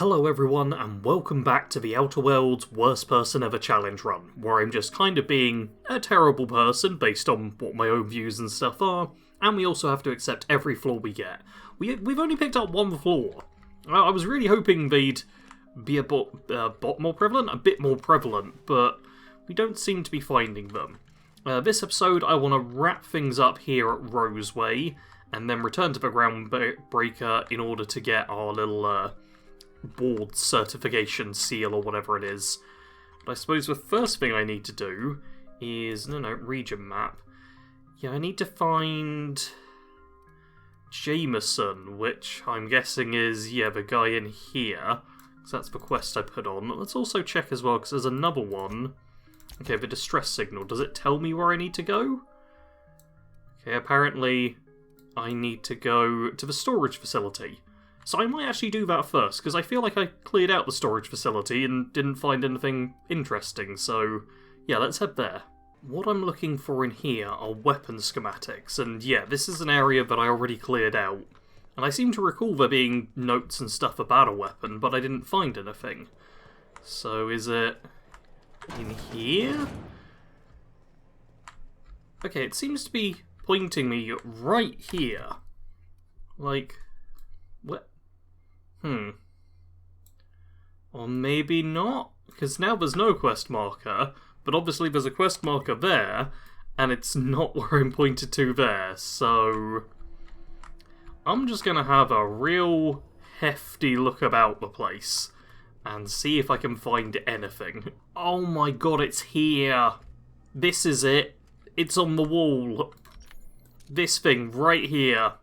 Hello everyone, and welcome back to the Outer Worlds Worst Person Ever Challenge Run, where I'm just kind of being a terrible person based on what my own views and stuff are, and we also have to accept every flaw we get. We've only picked up one flaw. I was really hoping they'd be a bit more prevalent, but we don't seem to be finding them. This episode I want to wrap things up here at Roseway, and then return to the Groundbreaker in order to get our little board certification seal or whatever it is. But I suppose the first thing I need to do is... region map. Yeah, I need to find Jameson, which I'm guessing is, the guy in here. So that's the quest I put on. Let's also check as well, because there's another one. Okay, the distress signal. Does it tell me where I need to go? Okay, apparently I need to go to the storage facility. So I might actually do that first, because I feel like I cleared out the storage facility and didn't find anything interesting, so yeah, let's head there. What I'm looking for in here are weapon schematics, and yeah, this is an area that I already cleared out. And I seem to recall there being notes and stuff about a weapon, but I didn't find anything. So is it in here? Okay, it seems to be pointing me right here. Like, what? Or maybe not, because now there's no quest marker, but obviously there's a quest marker there, and it's not where I'm pointed to there, so I'm just going to have a real hefty look about the place, and see if I can find anything. Oh my god, it's here! This is it! It's on the wall! This thing right here.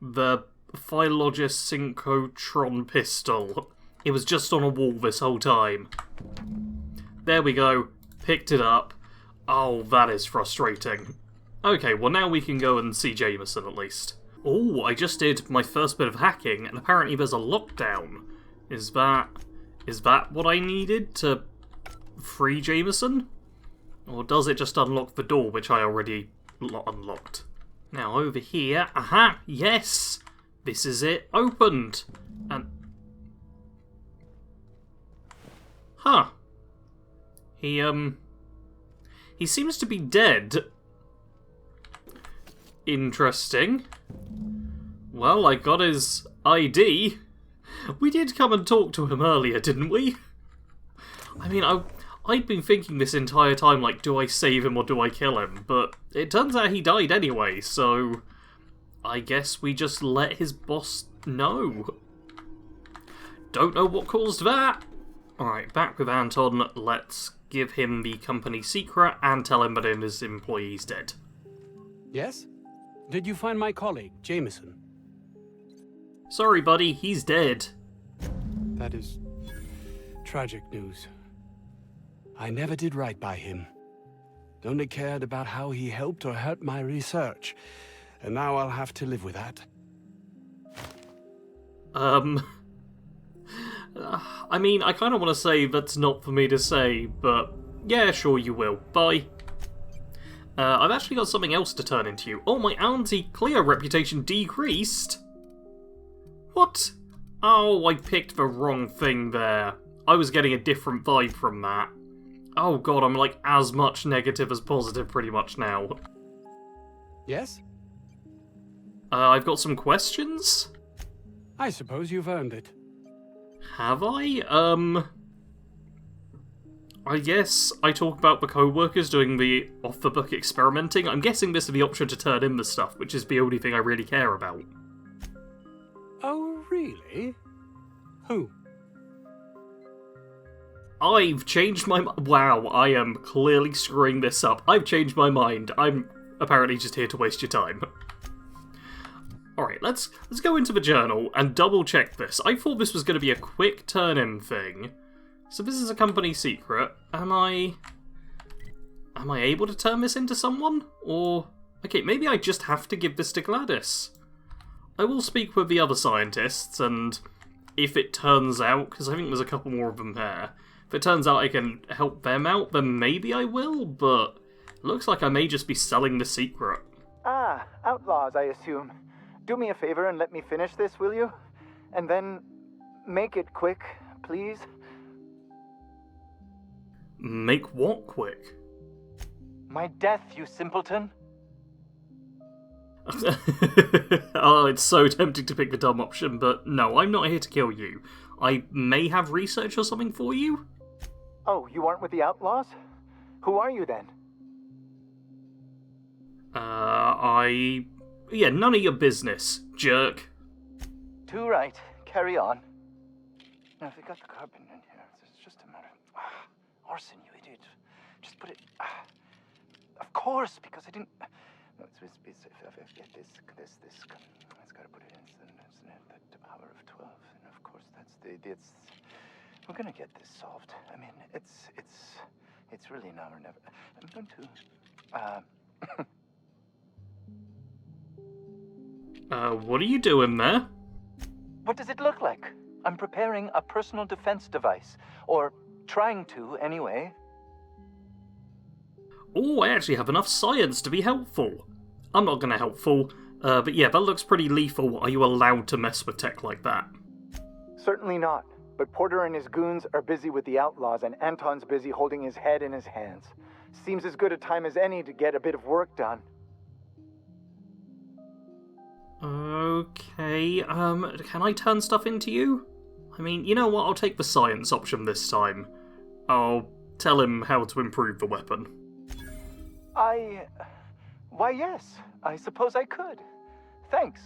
The Philologist Synchrotron pistol. It was just on a wall this whole time. There we go. Picked it up. Oh, that is frustrating. Okay, well now we can go and see Jameson at least. Oh, I just did my first bit of hacking, and apparently there's a lockdown. Is that what I needed to free Jameson? Or does it just unlock the door, which I already unlocked? Now over here, aha, yes! This is it, opened! And... huh. He seems to be dead. Interesting. Well, I got his ID. We did come and talk to him earlier, didn't we? I mean, I'd been thinking this entire time, like, do I save him or do I kill him? But it turns out he died anyway, so I guess we just let his boss know. Don't know what caused that. Alright, back with Anton. Let's give him the company secret and tell him that his employee's dead. Yes? Did you find my colleague, Jameson? Sorry, buddy, he's dead. That is tragic news. I never did right by him. Only cared about how he helped or hurt my research. And now I'll have to live with that. I mean, I kind of want to say that's not for me to say, but yeah, sure you will. Bye. I've actually got something else to turn into you. Oh, my anti-Cleo reputation decreased? What? Oh, I picked the wrong thing there. I was getting a different vibe from that. Oh god, I'm like as much negative as positive pretty much now. Yes? I've got some questions? I suppose you've earned it. Have I? I guess I talk about the co-workers doing the off-the-book experimenting. I'm guessing this is the option to turn in the stuff, which is the only thing I really care about. Oh, really? Who? I've changed my mind. Wow, I am clearly screwing this up. I've changed my mind. I'm apparently just here to waste your time. Alright, let's go into the journal and double check this. I thought this was going to be a quick turn-in thing. So this is a company secret. Am I able to turn this into someone? Or... okay, maybe I just have to give this to Gladys. I will speak with the other scientists, and if it turns out, because I think there's a couple more of them there, if it turns out I can help them out, then maybe I will, but it looks like I may just be selling the secret. Ah, outlaws, I assume. Do me a favor and let me finish this, will you? And then Make it quick, please. Make what quick? My death, you simpleton. Oh, it's so tempting to pick the dumb option, but no, I'm not here to kill you. I may have research or something for you? Oh, you aren't with the outlaws? Who are you then? Yeah, none of your business, jerk. Too right. Carry on. Now, if they got the carbon in here, it's just a matter of... arson, you idiot. Just put it... of course, because I didn't... No, it's got to put it in the power of 12, and of course that's we're gonna get this solved. I mean, it's really now or never. I'm going to. What are you doing there? What does it look like? I'm preparing a personal defense device, or trying to, anyway. Oh, I actually have enough science to be helpful. I'm not gonna helpful, but yeah, that looks pretty lethal. Are you allowed to mess with tech like that? Certainly not. But Porter and his goons are busy with the outlaws, and Anton's busy holding his head in his hands. Seems as good a time as any to get a bit of work done. Okay, can I turn stuff into you? I mean, you know what, I'll take the science option this time. I'll tell him how to improve the weapon. Why, yes. I suppose I could. Thanks.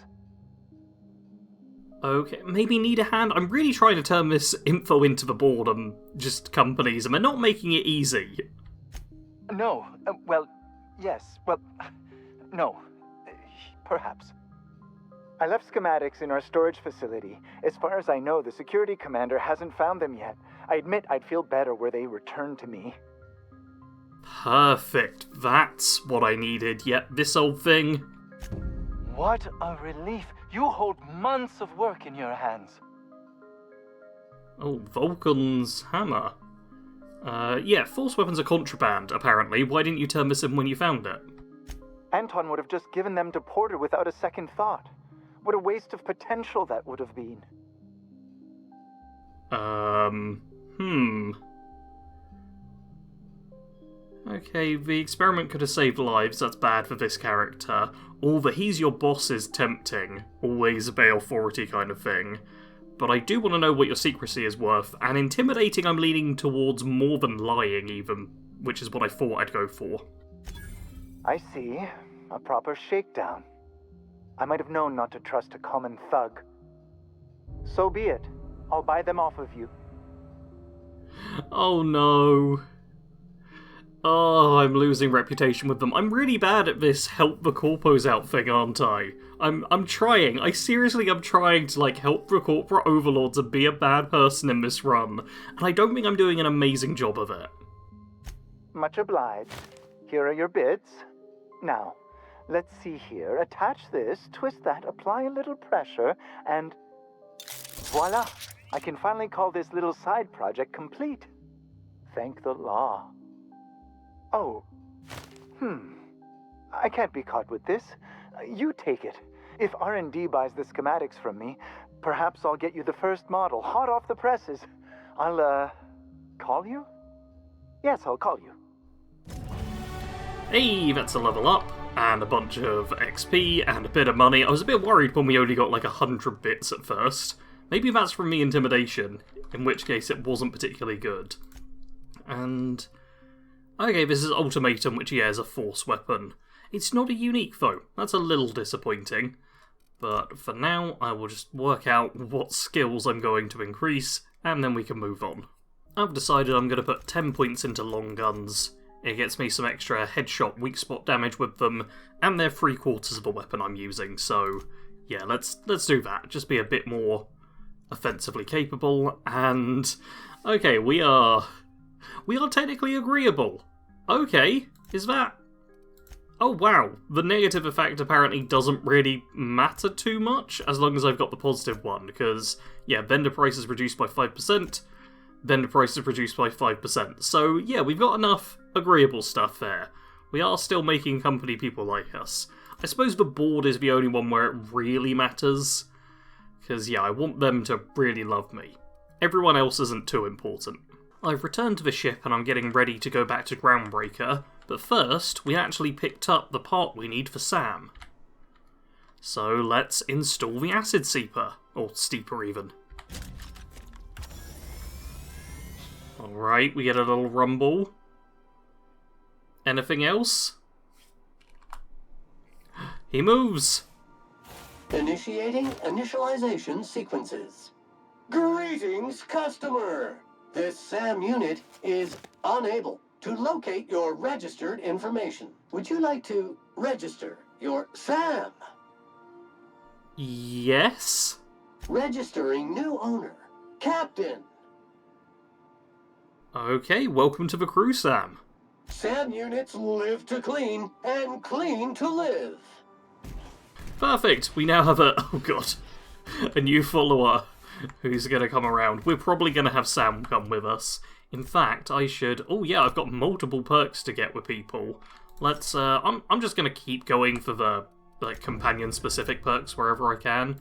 Okay, maybe need a hand? I'm really trying to turn this info into the board and just companies, and they're not making it easy. No. Well, yes. Well, no. Perhaps. I left schematics in our storage facility. As far as I know, the security commander hasn't found them yet. I admit I'd feel better were they returned to me. Perfect. That's what I needed. Yep, this old thing. What a relief. You hold months of work in your hands. Oh, Vulcan's hammer. Yeah, force weapons are contraband, apparently. Why didn't you turn this in when you found it? Anton would have just given them to Porter without a second thought. What a waste of potential that would have been. Okay, the experiment could have saved lives, that's bad for this character. Or the he's your boss is tempting, always obey authority kind of thing. But I do want to know what your secrecy is worth, and intimidating I'm leaning towards more than lying even, which is what I thought I'd go for. I see. A proper shakedown. I might have known not to trust a common thug. So be it. I'll buy them off of you. Oh no. Oh, I'm losing reputation with them. I'm really bad at this help the corpos out thing, aren't I? I'm trying. I seriously am trying to, help the corporate overlords and be a bad person in this run. And I don't think I'm doing an amazing job of it. Much obliged. Here are your bits. Now, let's see here. Attach this, twist that, apply a little pressure, and voila! I can finally call this little side project complete. Thank the law. Oh. I can't be caught with this. You take it. If R&D buys the schematics from me, perhaps I'll get you the first model, hot off the presses. I'll, call you? Yes, I'll call you. Hey, that's a level up, and a bunch of XP, and a bit of money. I was a bit worried when we only got 100 bits at first. Maybe that's from the intimidation, in which case it wasn't particularly good. And... okay, this is Ultimatum, which, yeah, is a force weapon. It's not a unique, though. That's a little disappointing. But for now, I will just work out what skills I'm going to increase, and then we can move on. I've decided I'm going to put 10 points into long guns. It gets me some extra headshot weak spot damage with them, and they're 3/4 of a weapon I'm using, so yeah, let's do that. Just be a bit more offensively capable, and... okay, we are technically agreeable. Okay, is that... oh wow, the negative effect apparently doesn't really matter too much, as long as I've got the positive one, because, yeah, vendor price is reduced by 5%, vendor price is reduced by 5%, so yeah, we've got enough agreeable stuff there. We are still making company people like us. I suppose the board is the only one where it really matters, Because, yeah, I want them to really love me. Everyone else isn't too important. I've returned to the ship and I'm getting ready to go back to Groundbreaker, but first, we actually picked up the part we need for Sam. So let's install the Acid Seeper, or Steeper even. Alright, we get a little rumble. Anything else? He moves! Initiating initialization sequences. Greetings, customer! This SAM unit is unable to locate your registered information. Would you like to register your SAM? Yes? Registering new owner. Captain. Okay, welcome to the crew, Sam. SAM units live to clean and clean to live. Perfect, we now have oh god, a new follower who's going to come around. We're probably going to have Sam come with us. In fact, I should... Oh yeah, I've got multiple perks to get with people. Let's, I'm just going to keep going for the, like, companion-specific perks wherever I can.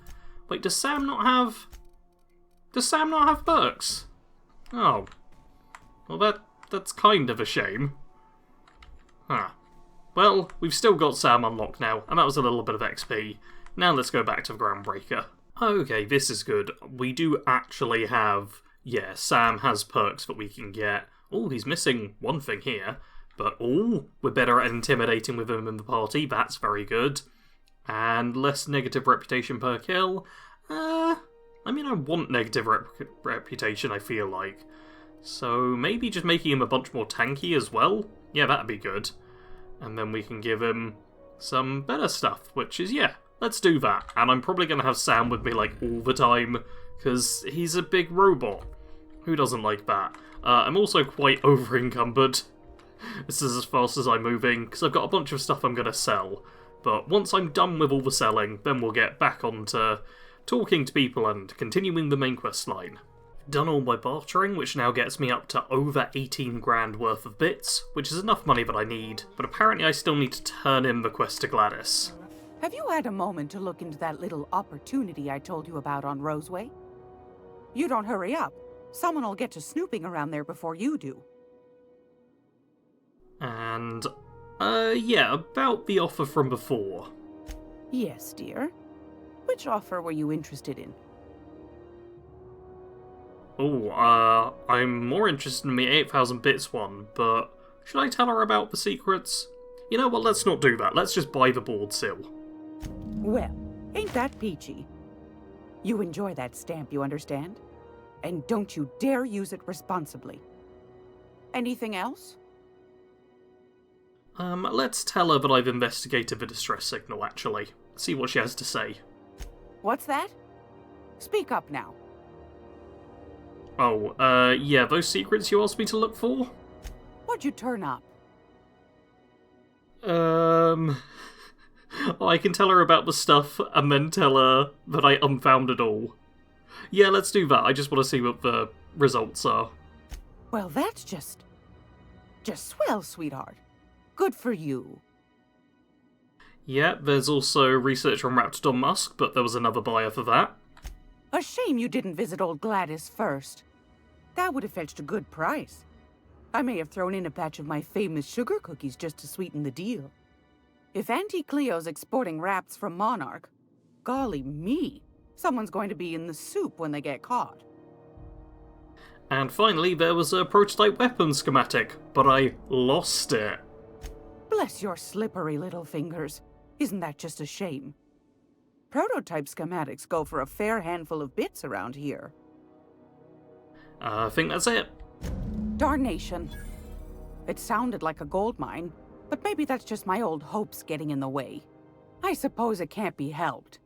Wait, does Sam not have... Does Sam not have perks? Oh. Well, that's kind of a shame. Huh. Well, we've still got Sam unlocked now, and that was a little bit of XP. Now let's go back to the Groundbreaker. Okay, this is good. We do actually have... Yeah, Sam has perks that we can get. Oh, he's missing one thing here. But, oh, we're better at intimidating with him in the party. That's very good. And less negative reputation per kill. I mean, I want negative reputation, I feel like. So maybe just making him a bunch more tanky as well? Yeah, that'd be good. And then we can give him some better stuff, which is, yeah, let's do that. And I'm probably going to have Sam with me, like, all the time, because he's a big robot. Who doesn't like that? I'm also quite over-encumbered. This is as fast as I'm moving, because I've got a bunch of stuff I'm going to sell. But once I'm done with all the selling, then we'll get back on to talking to people and continuing the main quest line. Done all my bartering, which now gets me up to over 18 grand worth of bits, which is enough money that I need, but apparently I still need to turn in the quest to Gladys. Have you had a moment to look into that little opportunity I told you about on Roseway? You don't hurry up. Someone will get to snooping around there before you do. And, yeah, about the offer from before. Yes, dear. Which offer were you interested in? Oh, I'm more interested in the 8,000 bits one, but should I tell her about the secrets? You know what, let's not do that. Let's just buy the board seal. Well, ain't that peachy? You enjoy that stamp, you understand? And don't you dare use it responsibly. Anything else? Let's tell her that I've investigated the distress signal, actually. See what she has to say. What's that? Speak up now. Oh, yeah, those secrets you asked me to look for? What'd you turn up? I can tell her about the stuff, and then tell her that I unfound it all. Yeah, let's do that. I just want to see what the results are. Well, that's just swell, sweetheart. Good for you. Yeah, there's also research on Raptidon Musk, but there was another buyer for that. A shame you didn't visit old Gladys first. That would have fetched a good price. I may have thrown in a batch of my famous sugar cookies just to sweeten the deal. If Auntie Cleo's exporting wraps from Monarch, golly me, someone's going to be in the soup when they get caught. And finally, there was a prototype weapon schematic, but I lost it. Bless your slippery little fingers. Isn't that just a shame? Prototype schematics go for a fair handful of bits around here. I think that's it. Darnation. It sounded like a gold mine, but maybe that's just my old hopes getting in the way. I suppose it can't be helped.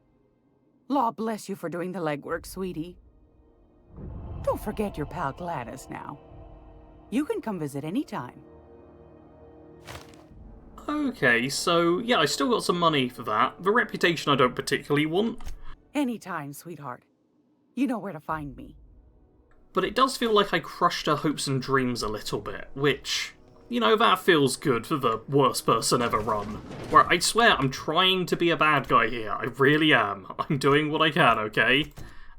Law bless you for doing the legwork, sweetie. Don't forget your pal Gladys now. You can come visit anytime. Okay, so yeah, I still got some money for that. The reputation I don't particularly want. Anytime, sweetheart. You know where to find me. But it does feel like I crushed her hopes and dreams a little bit, which You know, that feels good for the worst person ever run. Where I swear I'm trying to be a bad guy here. I really am. I'm doing what I can, okay?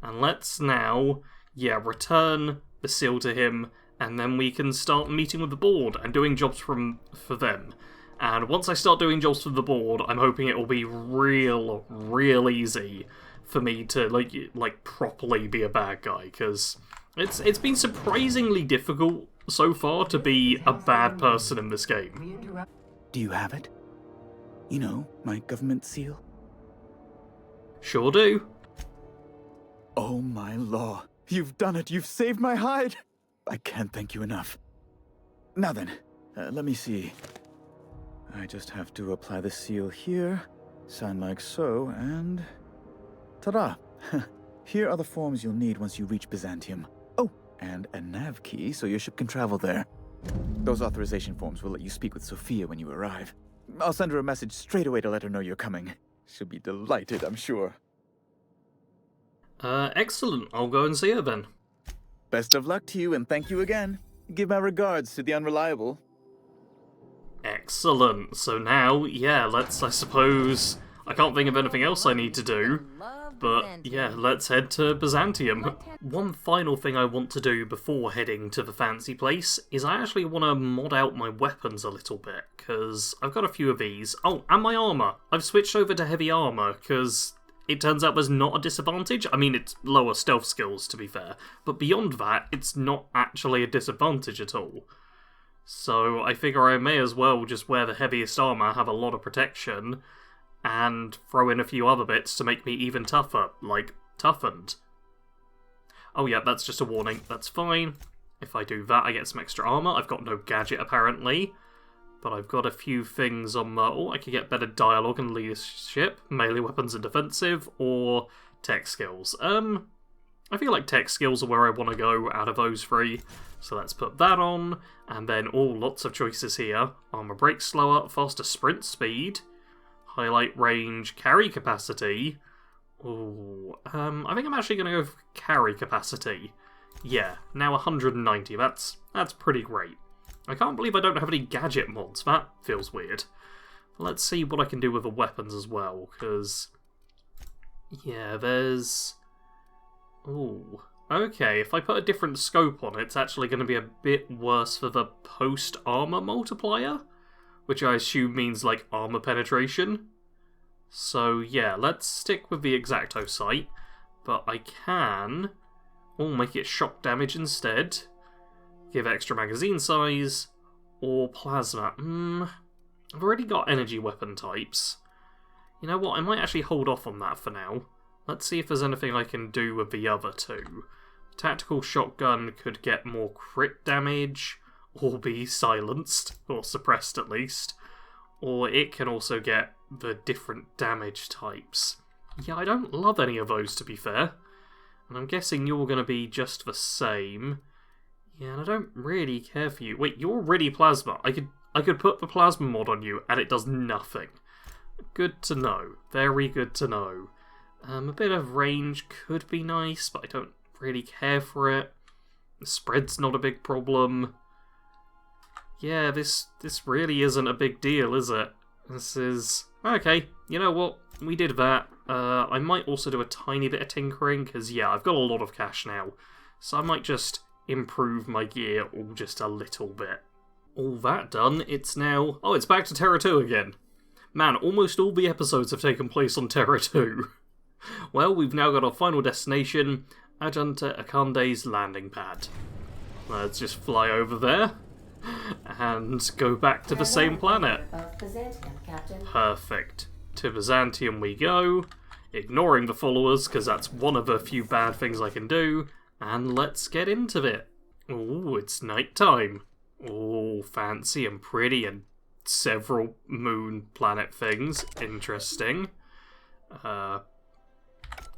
And let's now, yeah, return the seal to him, and then we can start meeting with the board and doing jobs for them. And once I start doing jobs for the board, I'm hoping it will be real easy for me to, like properly be a bad guy, because it's been surprisingly difficult so far to be a bad person in this game. Do you have it? You know, my government seal? Sure do. Oh my law. You've done it. You've saved my hide. I can't thank you enough. Now then, let me see. I just have to apply the seal here, sign like so, and... ta-da! Here are the forms you'll need once you reach Byzantium. Oh, and a nav key so your ship can travel there. Those authorization forms will let you speak with Sophia when you arrive. I'll send her a message straight away to let her know you're coming. She'll be delighted, I'm sure. Excellent. I'll go and see her then. Best of luck to you, and thank you again. Give my regards to the Unreliable. Excellent. So now, yeah, I suppose... I can't think of anything else I need to do, but yeah, let's head to Byzantium. One final thing I want to do before heading to the fancy place is I actually want to mod out my weapons a little bit, because I've got a few of these. Oh, and my armour. I've switched over to heavy armour, because it turns out there's not a disadvantage. I mean, it's lower stealth skills, to be fair, but beyond that, it's not actually a disadvantage at all. So I figure I may as well just wear the heaviest armour, have a lot of protection, and throw in a few other bits to make me even tougher, like toughened. Oh yeah, that's just a warning, that's fine. If I do that, I get some extra armour. I've got no gadget, apparently, but I've got a few things on oh, I could get better dialogue and leadership, melee weapons and defensive, or tech skills. I feel like tech skills are where I want to go out of those three, so let's put that on, and then, lots of choices here. Armor break slower, faster sprint speed, highlight range, carry capacity. Ooh, I think I'm actually going to go for carry capacity. Yeah, now 190, that's pretty great. I can't believe I don't have any gadget mods, that feels weird. Let's see what I can do with the weapons as well, because... yeah, there's... ooh, okay, if I put a different scope on it, it's actually going to be a bit worse for the post-armor multiplier, which I assume means, like, armor penetration. So, yeah, let's stick with the Exacto sight, but I can make it shock damage instead, give extra magazine size, or plasma. I've already got energy weapon types. You know what, I might actually hold off on that for now. Let's see if there's anything I can do with the other two. Tactical shotgun could get more crit damage, or be silenced, or suppressed at least. Or it can also get the different damage types. Yeah, I don't love any of those, to be fair. And I'm guessing you're going to be just the same. Yeah, and I don't really care for you. Wait, you're already plasma. I could put the plasma mod on you, and it does nothing. Good to know. Very good to know. A bit of range could be nice, but I don't really care for it. The spread's not a big problem. Yeah, this really isn't a big deal, is it? This is... okay, you know what? We did that. I might also do a tiny bit of tinkering, because, yeah, I've got a lot of cash now. So I might just improve my gear just a little bit. All that done, it's now... oh, it's back to Terra 2 again. Man, almost all the episodes have taken place on Terra 2. Well, we've now got our final destination, Ajanta Akande's landing pad. Let's just fly over there, and go back to the same planet. Perfect. To Byzantium we go, ignoring the followers, because that's one of the few bad things I can do, and let's get into it. Ooh, it's nighttime. Ooh, fancy and pretty, and several moon planet things. Interesting.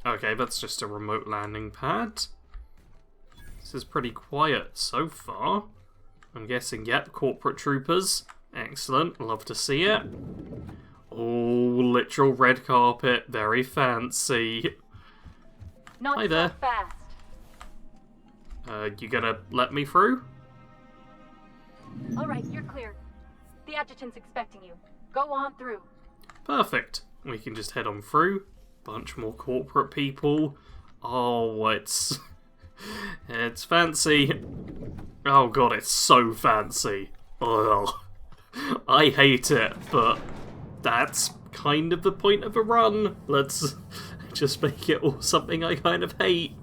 Okay, that's just a remote landing pad. This is pretty quiet so far. I'm guessing, yep, corporate troopers. Excellent, love to see it. Oh, literal red carpet, very fancy. Not Hi there. So fast. You gonna let me through? All right, you're clear. The adjutant's expecting you. Go on through. Perfect. We can just head on through. Bunch more corporate people. Oh, it's... it's fancy. Oh god, it's so fancy. Ugh. I hate it, but that's kind of the point of a run. Let's just make it all something I kind of hate.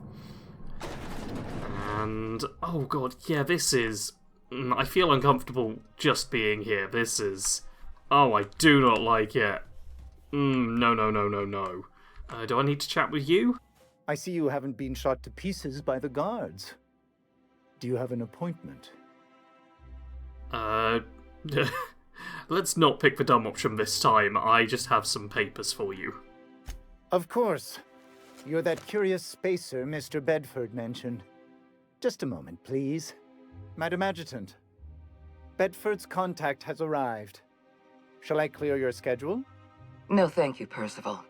And, oh god, yeah, this is... I feel uncomfortable just being here. This is... Oh, I do not like it. No. Do I need to chat with you? I see you haven't been shot to pieces by the guards. Do you have an appointment? Let's not pick the dumb option this time. I just have some papers for you. Of course. You're that curious spacer Mr. Bedford mentioned. Just a moment, please. Madam Adjutant, Bedford's contact has arrived. Shall I clear your schedule? No, thank you, Percival.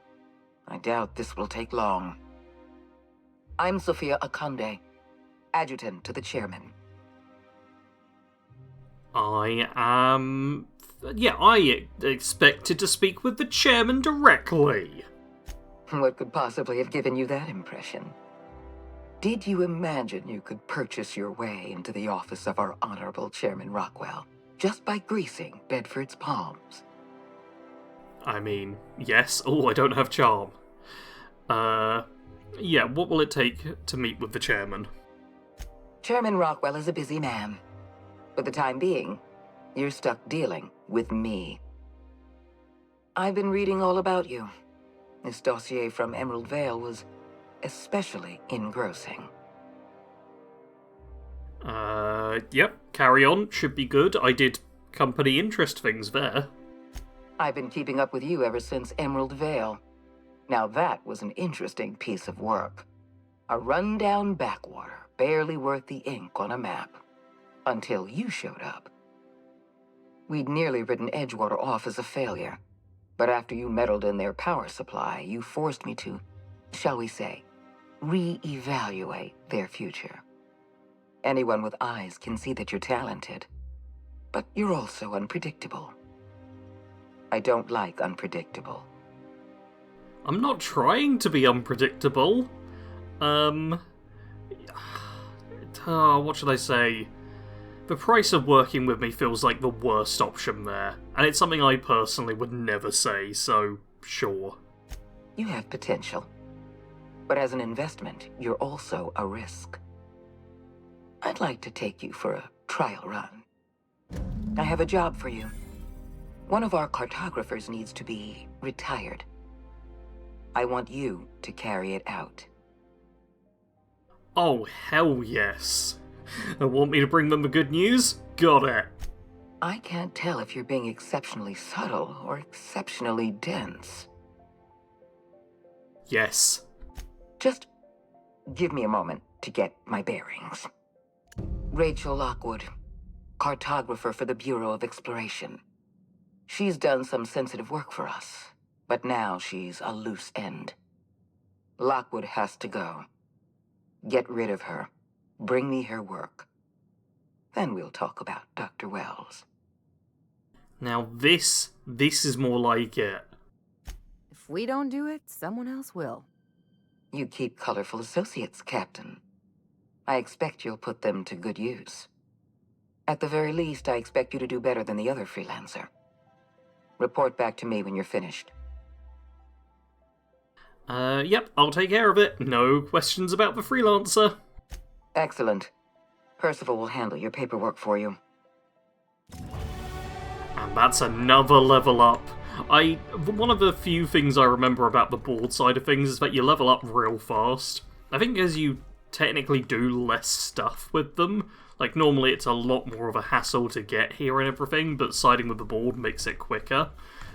I doubt this will take long. I'm Sophia Akande, adjutant to the chairman. I am... Yeah, I expected to speak with the chairman directly. What could possibly have given you that impression? Did you imagine you could purchase your way into the office of our Honorable Chairman Rockwell just by greasing Bedford's palms? I mean, yes. Oh, I don't have charm. Yeah, what will it take to meet with the chairman? Chairman Rockwell is a busy man. For the time being, you're stuck dealing with me. I've been reading all about you. This dossier from Emerald Vale was especially engrossing. Yep, carry on. Should be good. I did company interest things there. I've been keeping up with you ever since Emerald Vale. Now that was an interesting piece of work. A rundown backwater, barely worth the ink on a map. Until you showed up. We'd nearly written Edgewater off as a failure. But after you meddled in their power supply, you forced me to, shall we say, re-evaluate their future. Anyone with eyes can see that you're talented. But you're also unpredictable. I don't like unpredictable. I'm not trying to be unpredictable. What should I say? The price of working with me feels like the worst option there, and it's something I personally would never say, so sure. You have potential. But as an investment, you're also a risk. I'd like to take you for a trial run. I have a job for you. One of our cartographers needs to be retired. I want you to carry it out. Oh, hell yes. Want me to bring them the good news? Got it. I can't tell if you're being exceptionally subtle or exceptionally dense. Yes. Just give me a moment to get my bearings. Rachel Lockwood, cartographer for the Bureau of Exploration. She's done some sensitive work for us, but now she's a loose end. Lockwood has to go. Get rid of her. Bring me her work. Then we'll talk about Dr. Wells. Now this is more like it. If we don't do it, someone else will. You keep colorful associates, Captain. I expect you'll put them to good use. At the very least, I expect you to do better than the other freelancer. Report back to me when you're finished. Yep, I'll take care of it. No questions about the freelancer. Excellent. Percival will handle your paperwork for you. And that's another level up. One of the few things I remember about the board side of things is that you level up real fast. I think as you technically do less stuff with them, like normally it's a lot more of a hassle to get here and everything, but siding with the board makes it quicker.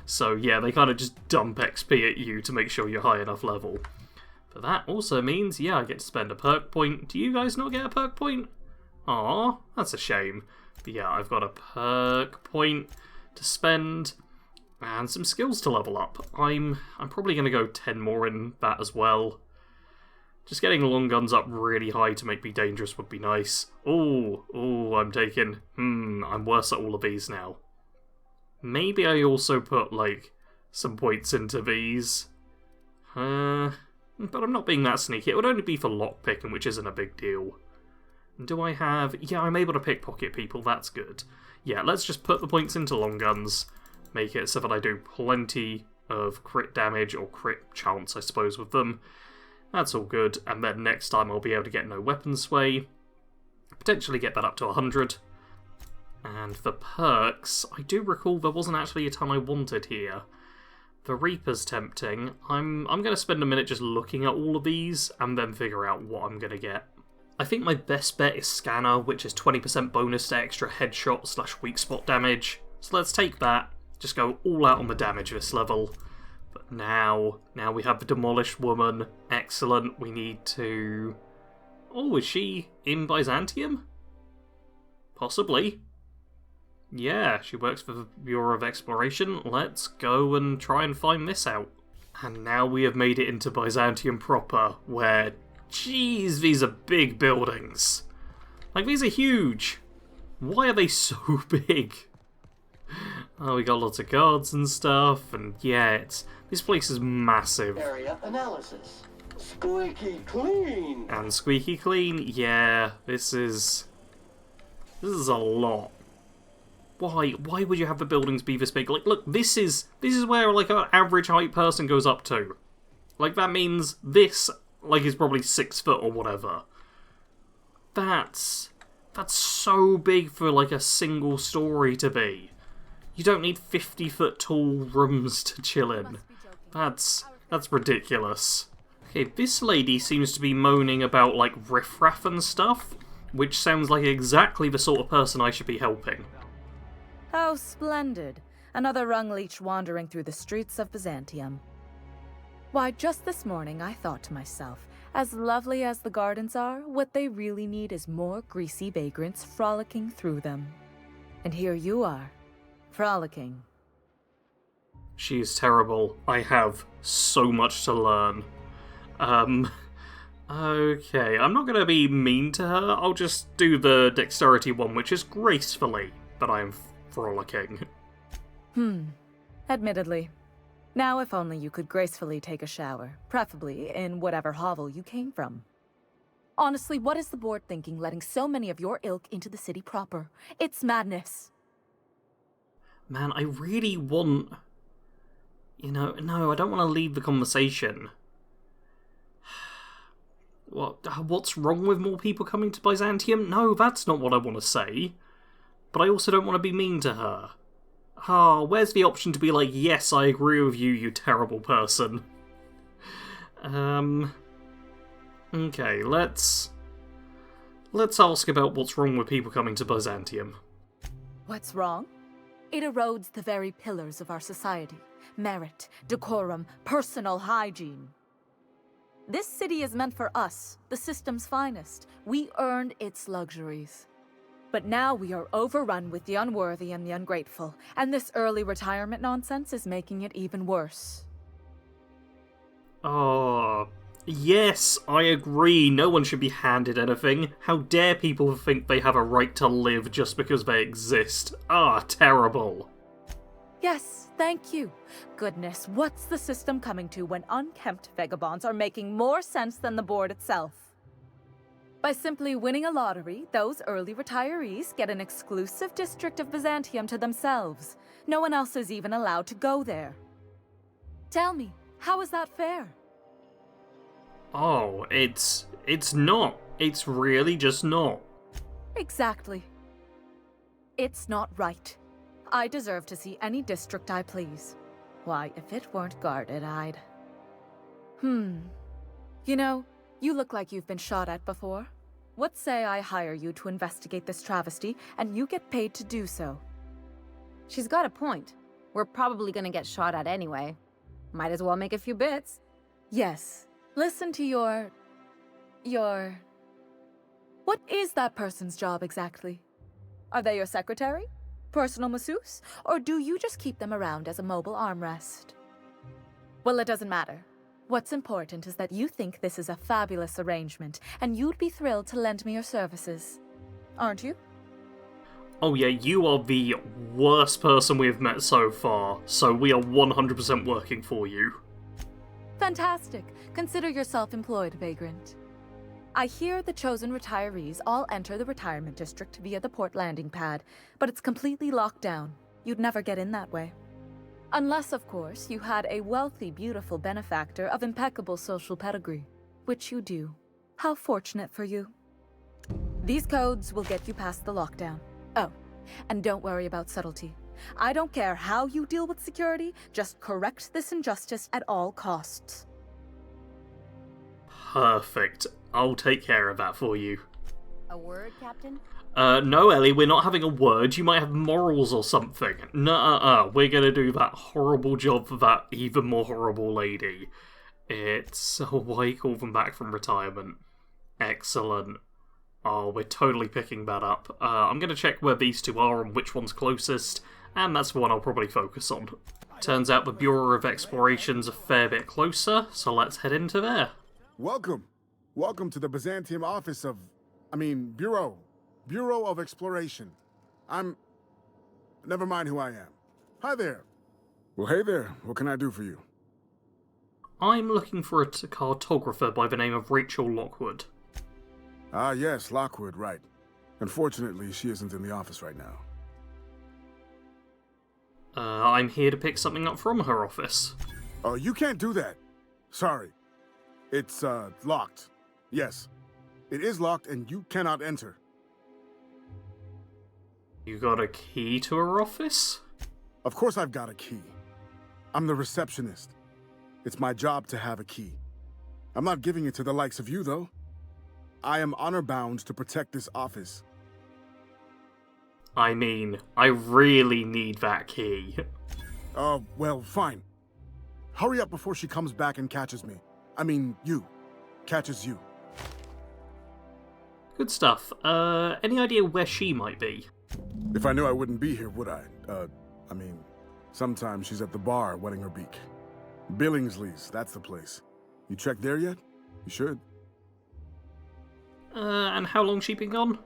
So yeah, they kind of just dump XP at you to make sure you're high enough level. But that also means, yeah, I get to spend a perk point. Do you guys not get a perk point? Aw, that's a shame. But yeah, I've got a perk point to spend and some skills to level up. I'm probably going to go 10 more in that as well. Just getting long guns up really high to make me dangerous would be nice. Oh, I'm taking... I'm worse at all of these now. Maybe I also put, like, some points into these. But I'm not being that sneaky. It would only be for lockpicking, which isn't a big deal. Do I have... Yeah, I'm able to pickpocket people. That's good. Yeah, let's just put the points into long guns. Make it so that I do plenty of crit damage, or crit chance, I suppose, with them. That's all good. And then next time I'll be able to get no weapon sway. Potentially get that up to 100. And the perks, I do recall there wasn't actually a ton I wanted here. The Reaper's tempting. I'm going to spend a minute just looking at all of these and then figure out what I'm going to get. I think my best bet is Scanner, which is 20% bonus to extra headshot / weak spot damage. So let's take that. Just go all out on the damage this level. But now we have the Demolished Woman. Excellent. We need to... Oh, is she in Byzantium? Possibly. Yeah, she works for the Bureau of Exploration. Let's go and try and find this out. And now we have made it into Byzantium proper, where, jeez, these are big buildings. Like, these are huge. Why are they so big? Oh, we got lots of guards and stuff, and yeah, this place is massive. Area analysis. Squeaky clean. And squeaky clean, yeah, this is a lot. Why would you have the buildings be this big? Like, look, this is where, like, an average height person goes up to. Like, that means this, like, is probably 6 foot or whatever. That's so big for, like, a single story to be. You don't need 50-foot tall rooms to chill in. That's ridiculous. Okay, this lady seems to be moaning about, like, riffraff and stuff, which sounds like exactly the sort of person I should be helping. How splendid. Another rung leech wandering through the streets of Byzantium. Why, just this morning I thought to myself, as lovely as the gardens are, what they really need is more greasy vagrants frolicking through them. And here you are, frolicking. She is terrible. I have so much to learn. Okay, I'm not going to be mean to her. I'll just do the dexterity one, which is gracefully, but I am frolicking. Admittedly. Now if only you could gracefully take a shower, preferably in whatever hovel you came from. Honestly, what is the board thinking letting so many of your ilk into the city proper? It's madness. Man, I really want... no, I don't want to leave the conversation. What's wrong with more people coming to Byzantium? No, that's not what I want to say. But I also don't want to be mean to her. Where's the option to be like, yes, I agree with you, you terrible person? Okay, let's ask about what's wrong with people coming to Byzantium. What's wrong? It erodes the very pillars of our society. Merit, decorum, personal hygiene. This city is meant for us, the system's finest. We earned its luxuries. But now we are overrun with the unworthy and the ungrateful, and this early retirement nonsense is making it even worse. Oh, yes, I agree. No one should be handed anything. How dare people think they have a right to live just because they exist? Terrible. Yes, thank you. Goodness, what's the system coming to when unkempt vagabonds are making more sense than the board itself? By simply winning a lottery, those early retirees get an exclusive district of Byzantium to themselves. No one else is even allowed to go there. Tell me, how is that fair? Oh, it's not. It's really just not. Exactly. It's not right. I deserve to see any district I please. Why, if it weren't guarded, I'd... You know, you look like you've been shot at before. What say I hire you to investigate this travesty, and you get paid to do so? She's got a point. We're probably gonna get shot at anyway. Might as well make a few bits. Yes. Listen to your... What is that person's job exactly? Are they your secretary? Personal masseuse? Or do you just keep them around as a mobile armrest? Well, it doesn't matter. What's important is that you think this is a fabulous arrangement, and you'd be thrilled to lend me your services. Aren't you? Oh yeah, you are the worst person we've met so far, so we are 100% working for you. Fantastic. Consider yourself employed, vagrant. I hear the chosen retirees all enter the retirement district via the port landing pad, but it's completely locked down. You'd never get in that way. Unless, of course, you had a wealthy, beautiful benefactor of impeccable social pedigree, which you do. How fortunate for you. These codes will get you past the lockdown. Oh, and don't worry about subtlety. I don't care how you deal with security, just correct this injustice at all costs. Perfect. I'll take care of that for you. A word, Captain? No, Ellie, we're not having a word. You might have morals or something. Nuh-uh-uh. We're gonna do that horrible job for that even more horrible lady. It's why you call them back from retirement. Excellent. Oh, we're totally picking that up. I'm gonna check where these two are and which one's closest, and that's the one I'll probably focus on. Turns out the Bureau of Exploration's a fair bit closer, so let's head into there. Welcome. Welcome to the Byzantium office of... Bureau. Bureau of Exploration. Never mind who I am. Hi there. Well, hey there. What can I do for you? I'm looking for a cartographer by the name of Rachel Lockwood. Ah, yes, Lockwood, right. Unfortunately, she isn't in the office right now. I'm here to pick something up from her office. Oh, you can't do that. Sorry. It's, locked. Yes. It is locked and you cannot enter. You got a key to her office? Of course I've got a key. I'm the receptionist. It's my job to have a key. I'm not giving it to the likes of you, though. I am honor-bound to protect this office. I mean, I really need that key. Well, fine. Hurry up before she comes back and catches me. You. Catches you. Good stuff. Any idea where she might be? If I knew I wouldn't be here, would I? Sometimes she's at the bar wetting her beak. Billingsley's, that's the place. You checked there yet? You should. And how long's she been gone?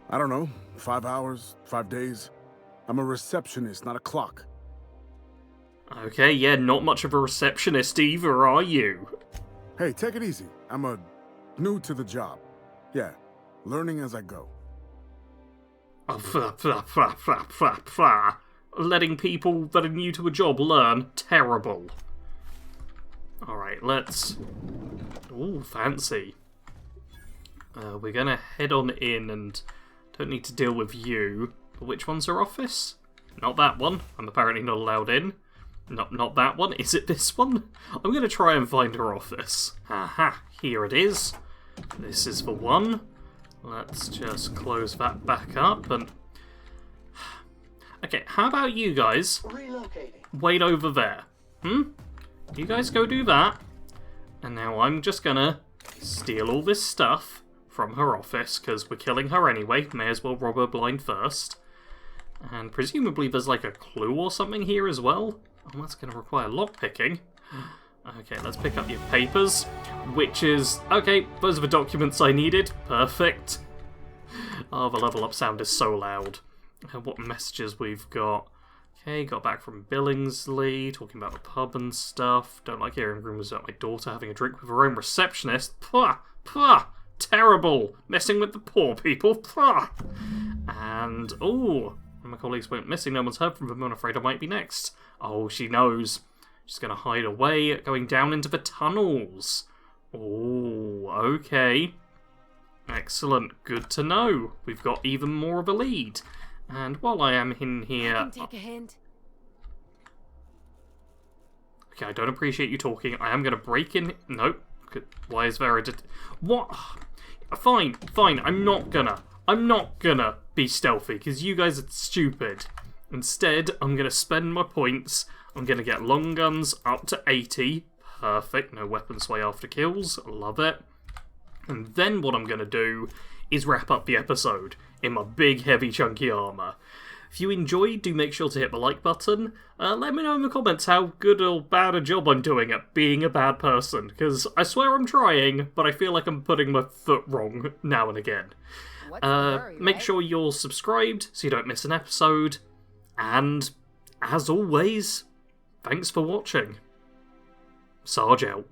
I don't know. 5 hours, 5 days. I'm a receptionist, not a clock. Okay, yeah, not much of a receptionist either, are you? Hey, take it easy. I'm new to the job. Yeah, learning as I go. Letting people that are new to a job learn. Terrible. Alright, let's... Ooh, fancy. We're gonna head on in and don't need to deal with you. But which one's her office? Not that one. I'm apparently not allowed in. Not that one. Is it this one? I'm gonna try and find her office. Aha, here it is. This is the one. Let's just close that back up and... Okay, how about you guys wait over there? You guys go do that. And now I'm just gonna steal all this stuff from her office, because we're killing her anyway. May as well rob her blind first. And presumably there's like a clue or something here as well. Oh, that's gonna require lockpicking. Okay, let's pick up your papers, which is... Okay, those are the documents I needed. Perfect. Oh, the level up sound is so loud. What messages we've got. Okay, got back from Billingsley, talking about the pub and stuff. Don't like hearing rumours about my daughter having a drink with her own receptionist. Pah! Pah! Terrible! Messing with the poor people. Pah! And, ooh, when my colleagues went missing, no one's heard from them. I'm afraid I might be next. Oh, she knows. She's going to hide away, going down into the tunnels. Oh, okay. Excellent. Good to know. We've got even more of a lead. And while I am in here... I can take a hint. Okay, I don't appreciate you talking. I am going to break in... Nope. Why is there a... What? Fine. I'm not gonna be stealthy, because you guys are stupid. Instead, I'm going to spend my points. I'm going to get long guns up to 80. Perfect. No weapon sway after kills. Love it. And then what I'm going to do is wrap up the episode in my big, heavy, chunky armour. If you enjoyed, do make sure to hit the like button. Let me know in the comments how good or bad a job I'm doing at being a bad person, because I swear I'm trying, but I feel like I'm putting my foot wrong now and again. Make sure you're subscribed so you don't miss an episode, and as always, thanks for watching. Sarge out.